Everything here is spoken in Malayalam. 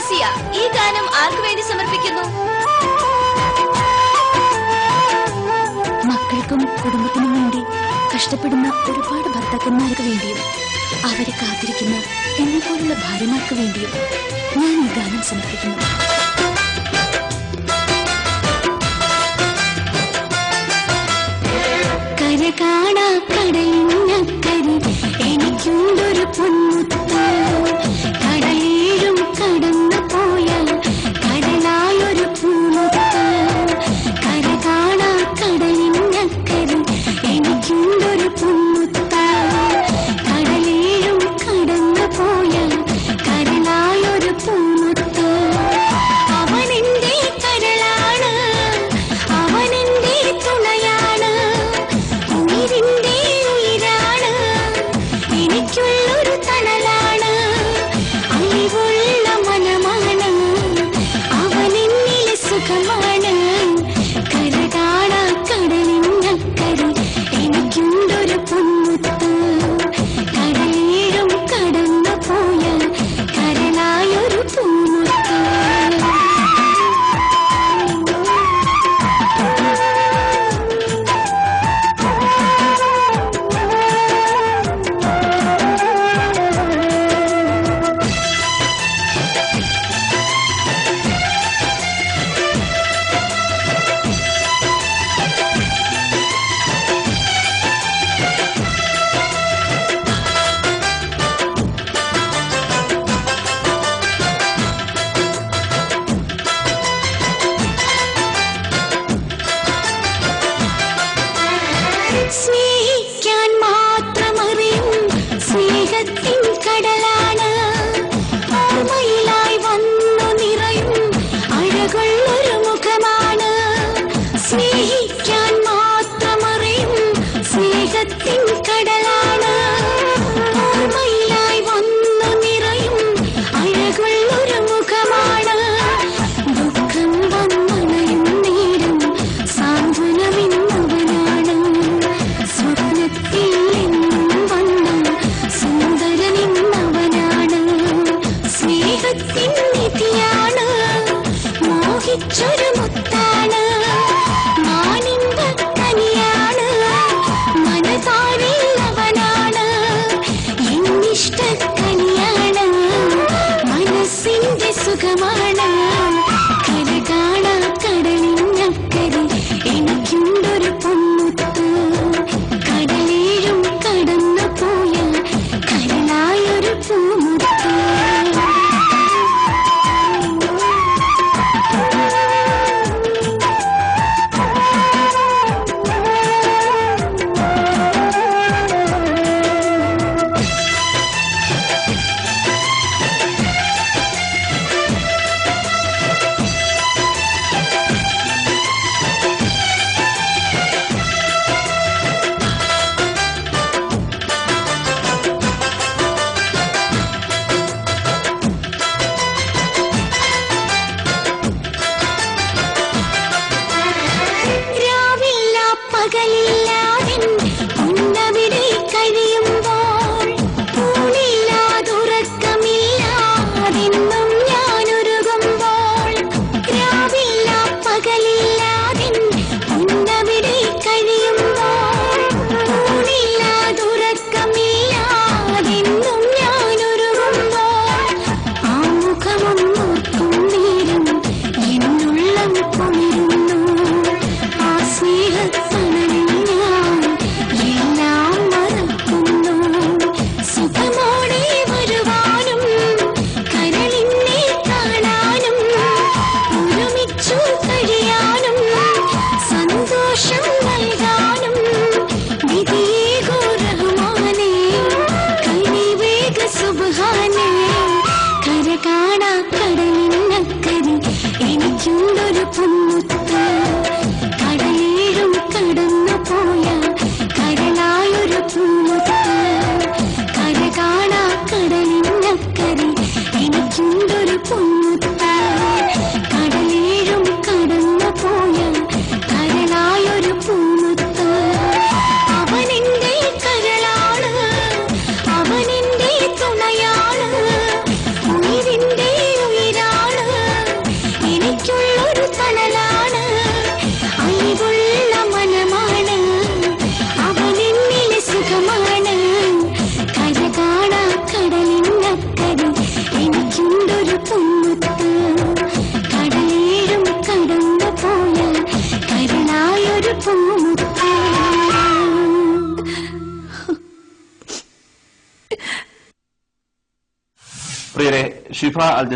ഫസിയ ഈ ഗാനം ആർക്കു വേണ്ടി സമർപ്പിക്കുന്നു? മക്കൾക്കും കുടുംബത്തിനും വേണ്ടി കഷ്ടപ്പെടുന്ന ഒരുപാട് ഭർത്താക്കന്മാർക്ക് വേണ്ടിയും അവരെ കാത്തിരിക്കുന്ന എന്നെ പോലുള്ള ഭാര്യമാർക്ക് വേണ്ടിയും ഞാൻ ഈ ഗാനം സമർപ്പിക്കുന്നു. കര കാണാ കടലിനക്കരി എനിക്കുണ്ടൊരു പൊന്മുത്ത്, കടലേഴും കടന്നു പോയാൽ കടലായൊരു പൂമുത്ത്. കര കാണാ കടലിനക്കരി എനിക്കുണ്ടൊരു പൊന്മുത്ത്, കടലേഴും കടന്നു പോയാൽ കടലായൊരു പൂമുത്ത്. അവനെന്റെ കരളാണ്, അവനെന്റെ തുണയാണ്, ഉയിരിന്റെ ഉയിരാണ്, എനിക്കുള്ളൊരു തണലാണ്, അലിവുള്ള മനമാണ്, അവനെന്നിലെ സുഖമാണ്. കര കാണാ കടലിനക്കരി എനിക്കുണ്ടൊരു പൊന്മുത്ത്, കടലേഴും കടന്നു പോയാൽ കരളായൊരു പൂമുത്ത്. സ്നേഹിക്കാൻ മാത്രമറിയും സ്നേഹത്തിൻ കടലാണ്, ഓർമ്മയിലായി വന്നു നിറയും അഴകുള്ളൊരു മുഖമാണ്. സ്നേഹിക്കാൻ മാത്രമറിയും സ്നേഹത്തിൻ കടലാണ്, ഓർമ്മയിലായി വന്നു നിറയും അഴകുള്ളൊരു മുഖമാണ്. ദുഃഖം വന്നണയും നേരം സാന്ത്വനമിന്നവനാണ്, സ്വപ്നത്തിൽ എന്നും വന്ന സുന്ദരനിന്നവനാണ്. സ്നേഹത്തിൻ നിധിയാണ്, മോഹിച്ചൊരു മുത്താണ്, മാനിമ്പക്കനിയാണ്, മനസാരില്ലവനാണ്, എന്നിഷ്ടക്കനിയാണ്, മനസ്സിന്റെ സുഖമാണ്. കര കാണാ കടലിനക്കരി എനിക്കുണ്ടൊരു പൊന്മുത്ത്, കടലേഴും കടന്നു പോയാൽ കരളായൊരു പൂമുത്ത്. രാവില്ല പകലില്ലാതെ ഉന്നവിടെ കഴിയുമ്പോൾ, ഊണില്ലാതുറക്കമില്ലാതെന്നും ഞാനൊരുകുമ്പോൾ. രാവില്ല പകലില്ലാതെ ഉന്നവിടെ കഴിയുമ്പോൾ, ഊണില്ലാതുറക്കമില്ലാതെന്നും ഞാനൊരുകുമ്പോൾ. ആ മുഖമൊന്നോർക്കും നേരം എന്നുള്ളം കുളിരുന്നു, ആ സ്നേഹത്തണലിൽ ഞാൻ പ്രിയരെ ഷിഫ അൽ